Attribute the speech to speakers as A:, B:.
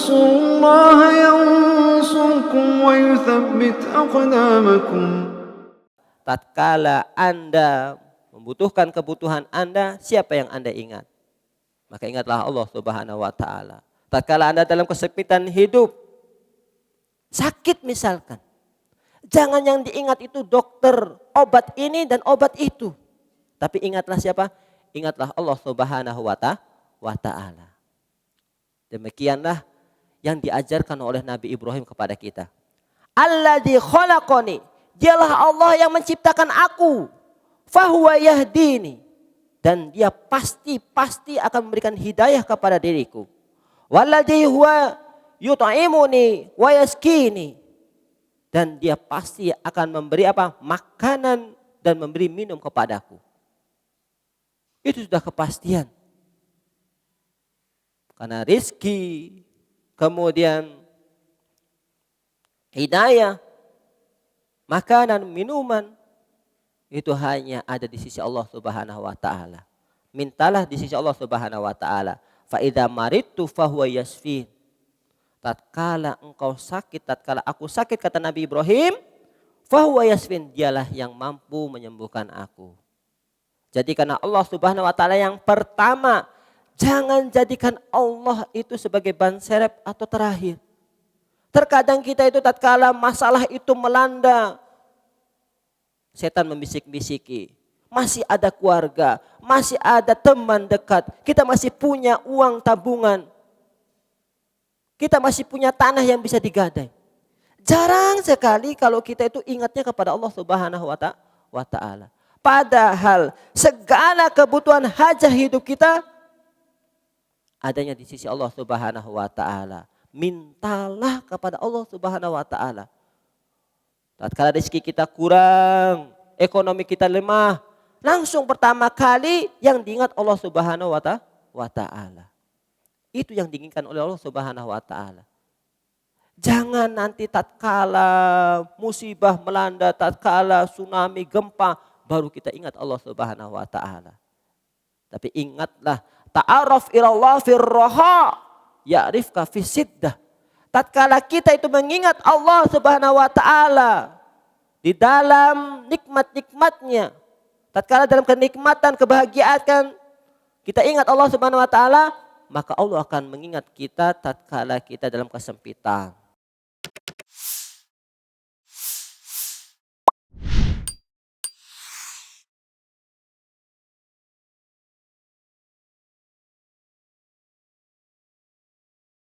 A: تنصروا الله ينصركم ويثبت أقدامكم.
B: Tatkala Anda membutuhkan kebutuhan Anda, siapa yang Anda ingat? Maka ingatlah Allah Subhanahu wa taala. Tatkala Anda dalam kesempitan hidup, sakit misalkan, jangan yang diingat itu dokter, obat ini dan obat itu. Tapi ingatlah siapa? Ingatlah Allah Subhanahu wa taala. Demikianlah yang diajarkan oleh Nabi Ibrahim kepada kita. Alladzi khalaqani, dialah Allah yang menciptakan aku. Fahuwa yahdini, dan dia pasti akan memberikan hidayah kepada diriku. Walladzi huwa yut'imuni wa yaskini, dan dia pasti akan memberi apa? Makanan dan memberi minum kepadaku. Itu sudah kepastian. Karena rizki, kemudian hidayah, makanan, minuman, itu hanya ada di sisi Allah Subhanahu wa taala. Mintalah di sisi Allah Subhanahu wa taala. Fa idza maridtu fahuwa yasfin. Tatkala engkau sakit, tatkala aku sakit, kata Nabi Ibrahim, fahuwa yasfin, dialah yang mampu menyembuhkan aku. Jadi karena Allah Subhanahu wa taala yang pertama, jangan jadikan Allah itu sebagai ban serep atau terakhir. Terkadang kita itu tatkala masalah itu melanda, setan membisik-bisiki, masih ada keluarga, masih ada teman dekat, kita masih punya uang tabungan, kita masih punya tanah yang bisa digadai. Jarang sekali kalau kita itu ingatnya kepada Allah Subhanahu wa taala. Padahal segala kebutuhan hajat hidup kita adanya di sisi Allah Subhanahu wa taala. Mintalah kepada Allah Subhanahu wa taala. Tatkala rezeki kita kurang, ekonomi kita lemah, langsung pertama kali yang diingat Allah Subhanahu wa taala. Itu yang diinginkan oleh Allah Subhanahu wa taala. Jangan nanti tatkala musibah melanda, tatkala tsunami, gempa, baru kita ingat Allah Subhanahu wa taala. Tapi ingatlah, ta'aruf ilallah firraha ya'rifka fisiddah. Tatkala kita itu mengingat Allah Subhanahu wa taala di dalam nikmat-nikmatnya, tatkala dalam kenikmatan, kebahagiaan kita ingat Allah Subhanahu wa taala, maka Allah akan mengingat kita tatkala kita dalam kesempitan.